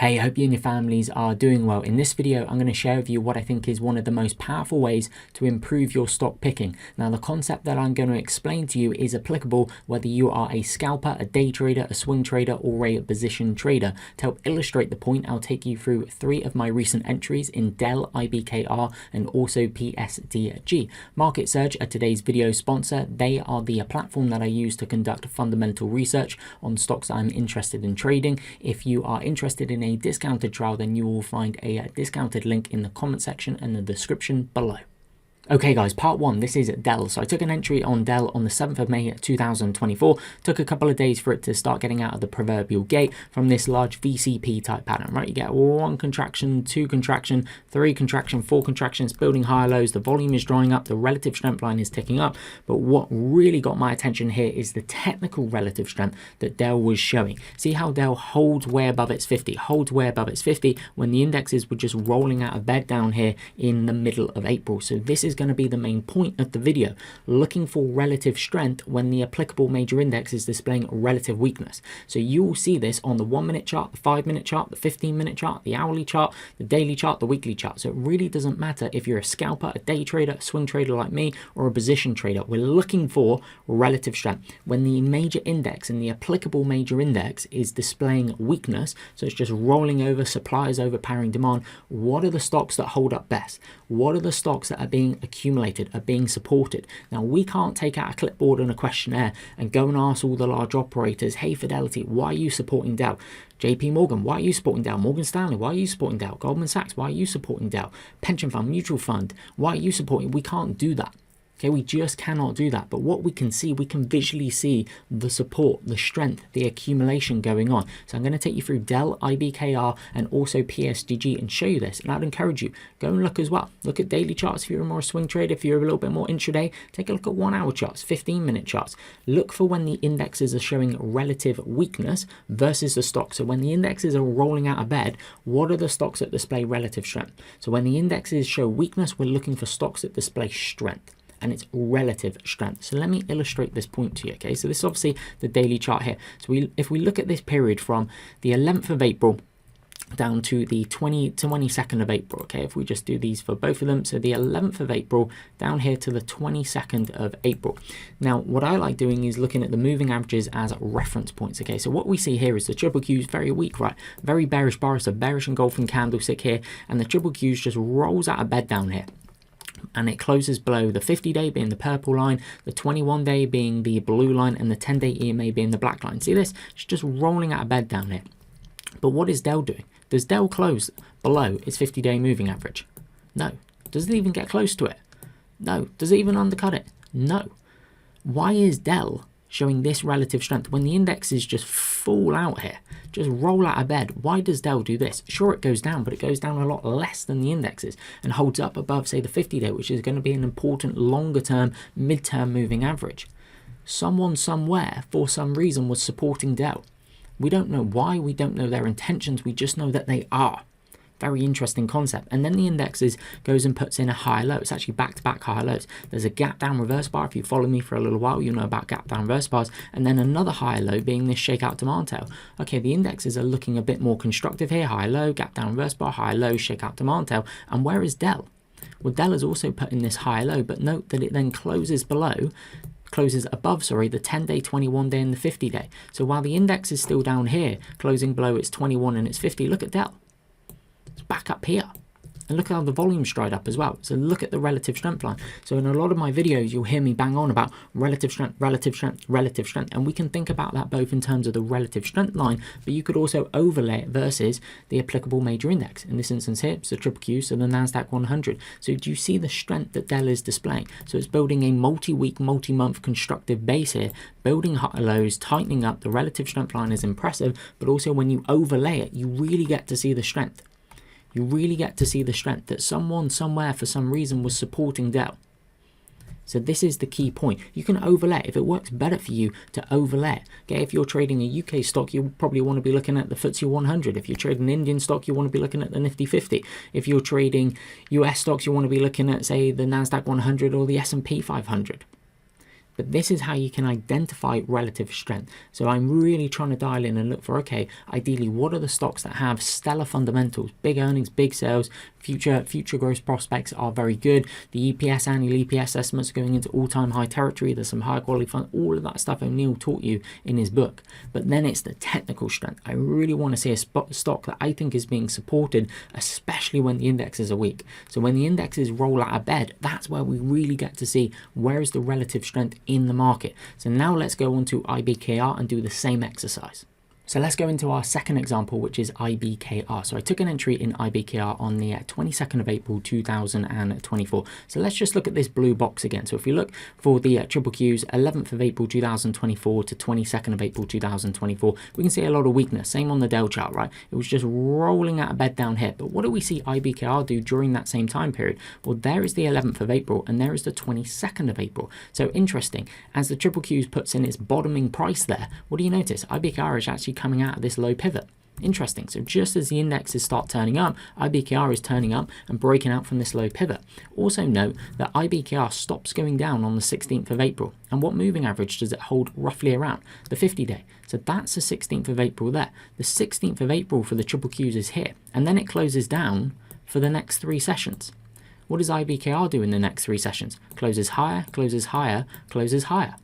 Hey, I hope you and your families are doing well. In this video, I'm going to share with you what I think is one of the most powerful ways to improve your stock picking. Now, the concept that I'm going to explain to you is applicable whether you are a scalper, a day trader, a swing trader, or a position trader. To help illustrate the point, I'll take you through 3 of my recent entries in DELL, IBKR, and also PSTG. MarketSurge are today's video sponsor. They are the platform that I use to conduct fundamental research on stocks I'm interested in trading. If you are interested in a discounted trial, then you will find a discounted link in the comment section and the description below. Okay guys, part 1, this is DELL. So I took an entry on DELL on the 7th of May 2024. Took a couple of days for it to start getting out of the proverbial gate from this large VCP type pattern, right? You get 1 contraction, 2 contraction, 3 contraction, 4 contractions, building higher lows. The volume is drying up, the relative strength line is ticking up. But what really got my attention here is the technical relative strength that DELL was showing. See how DELL holds way above its 50, when the indexes were just rolling out of bed down here in the middle of April. So this is going to be the main point of the video, looking for relative strength when the applicable major index is displaying relative weakness. So you will see this on the 1-minute chart, the 5-minute chart, the 15-minute chart, the hourly chart, the daily chart, the weekly chart. So it really doesn't matter if you're a scalper, a day trader, a swing trader like me, or a position trader. We're looking for relative strength when the major index and the applicable major index is displaying weakness. So it's just rolling over, supply is overpowering demand. What are the stocks that hold up best? What are the stocks that are being accumulated, are being supported? Now, we can't take out a clipboard and a questionnaire and go and ask all the large operators, hey Fidelity, why are you supporting DELL? JP Morgan, why are you supporting DELL? Morgan Stanley, why are you supporting DELL? Goldman Sachs, why are you supporting DELL? Pension fund, mutual fund, why are you supporting? We can't do that. Okay, we just cannot do that. But what we can see, we can visually see the support, the strength, the accumulation going on. So I'm going to take you through DELL, IBKR, and also PSTG and show you this. And I'd encourage you, go and look as well. Look at daily charts if you're a more swing trader. If you're a little bit more intraday, take a look at 1-hour charts, 15-minute charts. Look for when the indexes are showing relative weakness versus the stock. So when the indexes are rolling out of bed, what are the stocks that display relative strength? So when the indexes show weakness, we're looking for stocks that display strength. And it's relative strength. So let me illustrate this point to you, okay? So this is obviously the daily chart here. So if we look at this period from the 11th of April down to the 22nd of April, okay? If we just do these for both of them, so the 11th of April down here to the 22nd of April. Now, what I like doing is looking at the moving averages as reference points, okay? So what we see here is the triple Q is very weak, right? Very bearish bar, it's a bearish engulfing candlestick here, and the triple Qs just rolls out of bed down here. And it closes below the 50-day being the purple line, the 21-day being the blue line, and the 10-day EMA being the black line. See this? It's just rolling out of bed down here. But what is DELL doing? Does DELL close below its 50-day moving average? No. Does it even get close to it? No. Does it even undercut it? No. Why is DELL showing this relative strength when the indexes just fall out here, just roll out of bed? Why does DELL do this? Sure, it goes down, but it goes down a lot less than the indexes and holds up above, say, the 50-day, which is going to be an important longer-term, mid-term moving average. Someone somewhere, for some reason, was supporting DELL. We don't know why, we don't know their intentions, we just know that they are. Very interesting concept. And then the indexes goes and puts in a high low. It's actually back-to-back high lows. There's a gap down reverse bar. If you follow me for a little while, you'll know about gap down reverse bars. And then another high low being this shakeout demand tail. Okay, the indexes are looking a bit more constructive here. High low, gap down reverse bar, high low, shakeout demand tail. And where is DELL? Well, DELL has also put in this high low, but note that it then closes above, the 10-day, 21-day, and the 50-day. So while the index is still down here, closing below its 21 and its 50, look at DELL. Back up here, and look how the volume's dried up as well. So look at the relative strength line. So in a lot of my videos, you'll hear me bang on about relative strength, relative strength, relative strength, and we can think about that both in terms of the relative strength line, but you could also overlay it versus the applicable major index. In this instance here, it's the triple Q, so the NASDAQ 100. So do you see the strength that DELL is displaying? So it's building a multi-week, multi-month constructive base here, building high lows, tightening up. The relative strength line is impressive, but also when you overlay it, you really get to see the strength. You really get to see the strength that someone somewhere for some reason was supporting DELL. So this is the key point. You can overlay if it works better for you to overlay. Okay, if you're trading a UK stock, you probably want to be looking at the FTSE 100. If you're trading an Indian stock, you want to be looking at the Nifty 50. If you're trading US stocks, you want to be looking at, say, the NASDAQ 100 or the S&P 500. But this is how you can identify relative strength. So I'm really trying to dial in and look for, okay, ideally, what are the stocks that have stellar fundamentals, big earnings, big sales, future growth prospects are very good. The EPS, annual EPS estimates are going into all-time high territory. There's some high quality fund, all of that stuff O'Neill taught you in his book. But then it's the technical strength. I really want to see a stock that I think is being supported, especially when the indexes are weak. So when the indexes roll out of bed, that's where we really get to see where is the relative strength in the market. So now let's go on to IBKR and do the same exercise. So let's go into our second example, which is IBKR. So I took an entry in IBKR on the 22nd of April 2024. So let's just look at this blue box again. So if we look for the triple Qs, 11th of April 2024 to 22nd of April 2024, we can see a lot of weakness. Same on the DELL chart, right? It was just rolling out of bed down here. But what do we see IBKR do during that same time period? Well, there is the 11th of April and there is the 22nd of April. So interesting, as the triple Qs puts in its bottoming price there, what do you notice? IBKR is actually coming out of this low pivot. Interesting. So just as the indexes start turning up, IBKR is turning up and breaking out from this low pivot. Also note that IBKR stops going down on the 16th of April. And what moving average does it hold roughly around? The 50-day. So that's the 16th of April there. The 16th of April for the triple Qs is here. And then it closes down for the next 3 sessions. What does IBKR do in the next 3 sessions? Closes higher, closes higher, closes higher.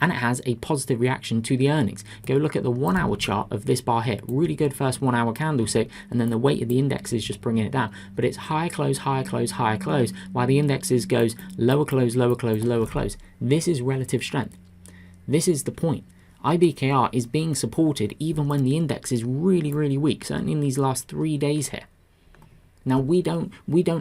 And it has a positive reaction to the earnings. Go look at the 1 hour chart of this bar here. Really good first 1 hour candlestick, and then the weight of the index is just bringing it down. But it's higher close, higher close, higher close, while the indexes goes lower close, lower close, lower close. This is relative strength. This is the point. IBKR is being supported even when the index is really, really weak, certainly in these last 3 days here. Now, we don't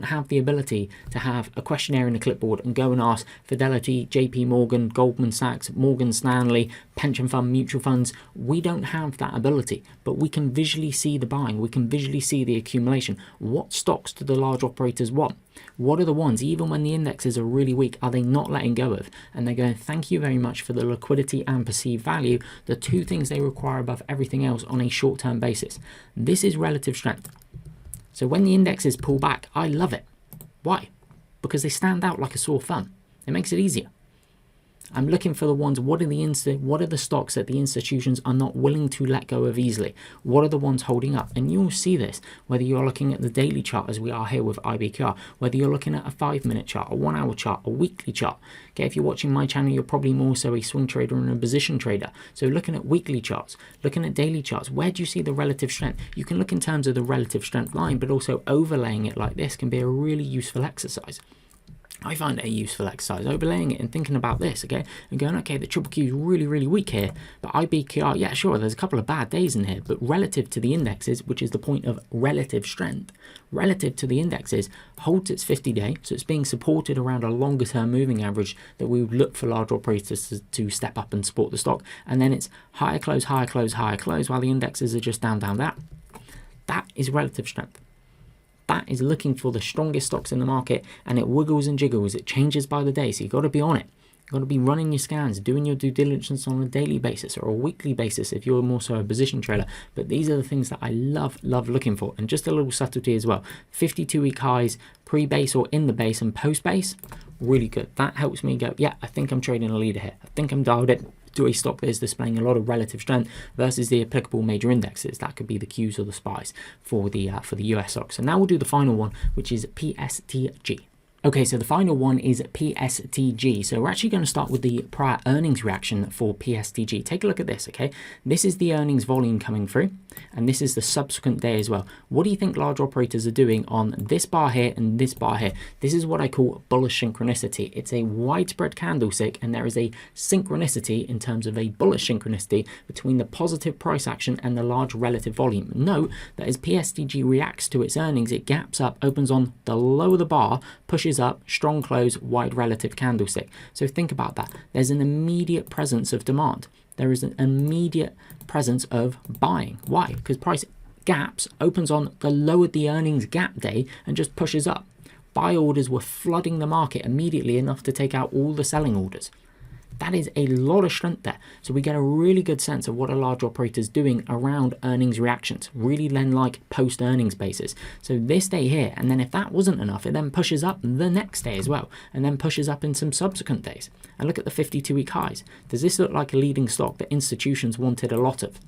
have the ability to have a questionnaire in a clipboard and go and ask Fidelity, JP Morgan, Goldman Sachs, Morgan Stanley, pension fund, mutual funds. We don't have that ability, but we can visually see the buying. We can visually see the accumulation. What stocks do the large operators want? What are the ones, even when the indexes are really weak, are they not letting go of? And they're going, thank you very much for the liquidity and perceived value, the 2 things they require above everything else on a short-term basis. This is relative strength. So when the indexes pull back, I love it. Why? Because they stand out like a sore thumb. It makes it easier. I'm looking for the ones, what are the stocks that the institutions are not willing to let go of easily? What are the ones holding up? And you'll see this, whether you're looking at the daily chart as we are here with IBKR, whether you're looking at a 5-minute chart, a 1 hour chart, a weekly chart. Okay, if you're watching my channel, you're probably more so a swing trader and a position trader. So looking at weekly charts, looking at daily charts, where do you see the relative strength? You can look in terms of the relative strength line, but also overlaying it like this can be a really useful exercise. I find it a useful exercise, overlaying it and thinking about this, okay, and going, okay, the triple Q is really, really weak here, but IBKR, yeah, sure, there's a couple of bad days in here, but relative to the indexes, which is the point of relative strength, relative to the indexes, holds its 50-day, so it's being supported around a longer-term moving average that we would look for large operators to step up and support the stock, and then it's higher close, higher close, higher close, while the indexes are just down, down, down. That is relative strength. That is looking for the strongest stocks in the market, and it wiggles and jiggles. It changes by the day, so you've got to be on it. You've got to be running your scans, doing your due diligence on a daily basis or a weekly basis if you're more so a position trader. But these are the things that I love looking for. And just a little subtlety as well. 52-week highs, pre-base or in the base and post-base, really good. That helps me go, yeah, I think I'm trading a leader here. I think I'm dialed in to a stock that is displaying a lot of relative strength versus the applicable major indexes. That could be the Qs or the SPYs for the US stocks. So now we'll do the final one, which is PSTG. Okay, so the final one is PSTG. So we're actually going to start with the prior earnings reaction for PSTG. Take a look at this, okay? This is the earnings volume coming through, and this is the subsequent day as well. What do you think large operators are doing on this bar here and this bar here? This is what I call bullish synchronicity. It's a widespread candlestick, and there is a synchronicity in terms of a bullish synchronicity between the positive price action and the large relative volume. Note that as PSTG reacts to its earnings, it gaps up, opens on the low of the bar, pushes up, strong close, wide relative candlestick. So think about that. There's an immediate presence of demand. There is an immediate presence of buying. Why? Because price gaps, opens on the low of the earnings gap day and just pushes up. Buy orders were flooding the market immediately enough to take out all the selling orders. That is a lot of strength there. So we get a really good sense of what a large operator is doing around earnings reactions, really then like post-earnings basis. So this day here, and then if that wasn't enough, it then pushes up the next day as well, and then pushes up in some subsequent days. And look at the 52-week highs. Does this look like a leading stock that institutions wanted a lot of?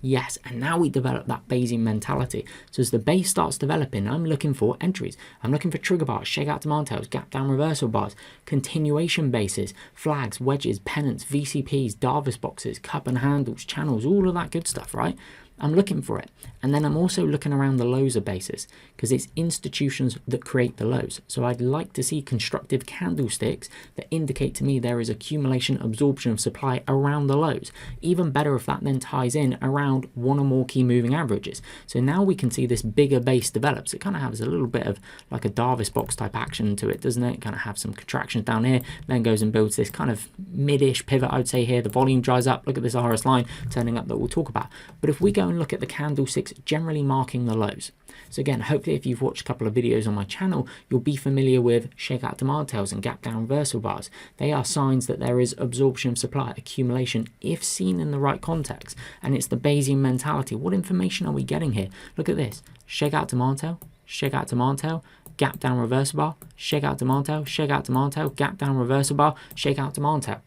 Yes, and now we develop that Bayesian mentality. So as the base starts developing, I'm looking for entries. I'm looking for trigger bars, shakeout demand tails, gap down reversal bars, continuation bases, flags, wedges, pennants, VCPs, Darvis boxes, cup and handles, channels, all of that good stuff, right? I'm looking for it. And then I'm also looking around the lows of bases because it's institutions that create the lows. So I'd like to see constructive candlesticks that indicate to me there is accumulation, absorption of supply around the lows. Even better if that then ties in around one or more key moving averages. So now we can see this bigger base develops. It kind of has a little bit of like a Darvis box type action to it, doesn't it? Kind of have some contractions down here, then goes and builds this kind of mid-ish pivot, I would say here. The volume dries up. Look at this RS line turning up that we'll talk about. But if we go and look at the candlesticks generally marking the lows. So again, hopefully if you've watched a couple of videos on my channel, you'll be familiar with shakeout demand tails and gap down reversal bars. They are signs that there is absorption of supply, accumulation, if seen in the right context. And it's the Bayesian mentality. What information are we getting here? Look at this. Shakeout demand tail, gap down reversal bar, shakeout demand tail, gap down reversal bar, shakeout demand tail.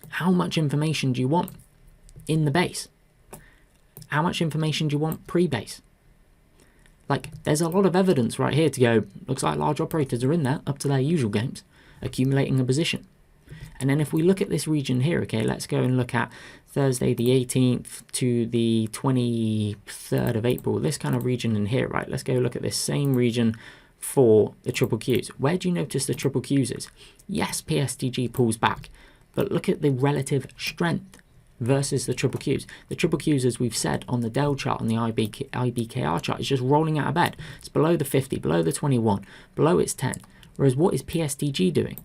How much information do you want in the base? How much information do you want pre-base? Like, there's a lot of evidence right here to go, looks like large operators are in there, up to their usual games, accumulating a position. And then if we look at this region here, okay, let's go and look at Thursday the 18th to the 23rd of April, this kind of region in here, right? Let's go look at this same region for the triple Qs. Where do you notice the triple Qs is? Yes, PSTG pulls back, but look at the relative strength versus the triple Qs. The triple Qs, as we've said on the DELL chart, on the IBKR chart, is just rolling out of bed. It's below the 50, below the 21, below its 10. Whereas what is PSTG doing?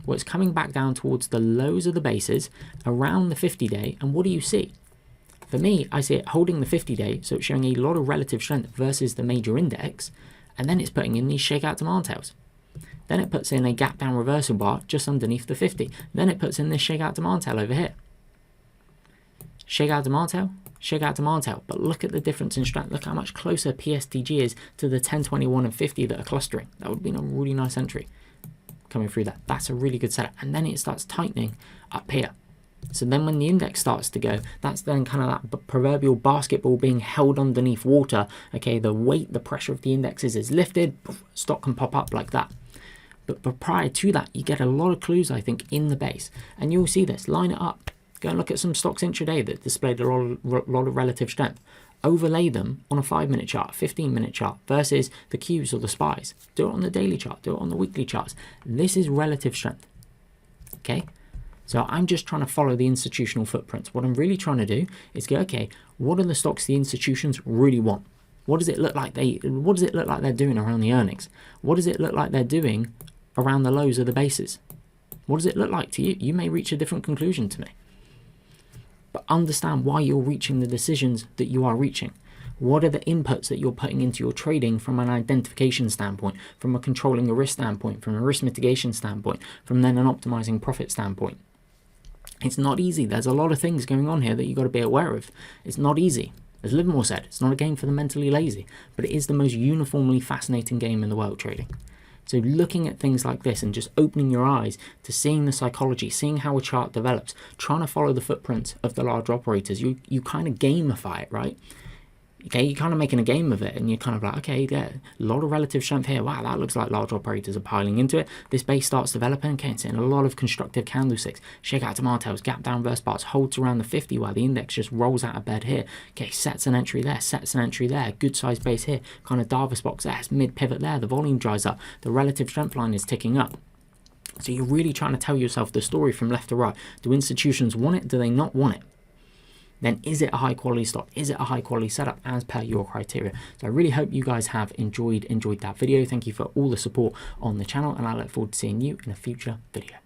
Well, it's coming back down towards the lows of the bases around the 50-day. And what do you see? For me, I see it holding the 50-day, so it's showing a lot of relative strength versus the major index. And then it's putting in these shakeout demand tails. Then it puts in a gap down reversal bar just underneath the 50. Then it puts in this shakeout demand tail over here. Shakeout demand tail, but look at the difference in strength. Look how much closer PSTG is to the 10, 21 and 50 that are clustering. That would be a really nice entry coming through that. That's a really good setup. And then it starts tightening up here. So then when the index starts to go, that's then kind of that proverbial basketball being held underneath water. Okay, the weight, the pressure of the indexes is lifted, stock can pop up like that. But prior to that, you get a lot of clues, I think, in the base. And you'll see this, line it up. Go and look at some stocks intraday that displayed a lot of relative strength. Overlay them on a 5-minute chart, 15-minute chart versus the Qs or the SPYs. Do it on the daily chart, do it on the weekly charts. This is relative strength. Okay? So I'm just trying to follow the institutional footprints. What I'm really trying to do is go, okay, what are the stocks the institutions really want? What does it look like they're doing around the earnings? What does it look like they're doing around the lows of the bases? What does it look like to you? You may reach a different conclusion to me. But understand why you're reaching the decisions that you are reaching. What are the inputs that you're putting into your trading from an identification standpoint, from a controlling a risk standpoint, from a risk mitigation standpoint, from then an optimizing profit standpoint? It's not easy. There's a lot of things going on here that you've got to be aware of. It's not easy. As Livermore said, it's not a game for the mentally lazy, but it is the most uniformly fascinating game in the world, trading. So looking at things like this and just opening your eyes to seeing the psychology, seeing how a chart develops, trying to follow the footprints of the large operators, you kind of gamify it, right? Okay, you're kind of making a game of it and you're kind of like, okay, yeah, a lot of relative strength here. Wow, that looks like large operators are piling into it. This base starts developing, okay, it's in a lot of constructive candlesticks. Shakeout demand tails, gap down reverse bars, holds around the 50 while the index just rolls out of bed here. Okay, sets an entry there, sets an entry there, good size base here, kind of Darvis box there, it's mid pivot there, the volume dries up, the relative strength line is ticking up. So you're really trying to tell yourself the story from left to right. Do institutions want it? Do they not want it? Then is it a high quality stock? Is it a high quality setup as per your criteria? So I really hope you guys have enjoyed that video. Thank you for all the support on the channel and I look forward to seeing you in a future video.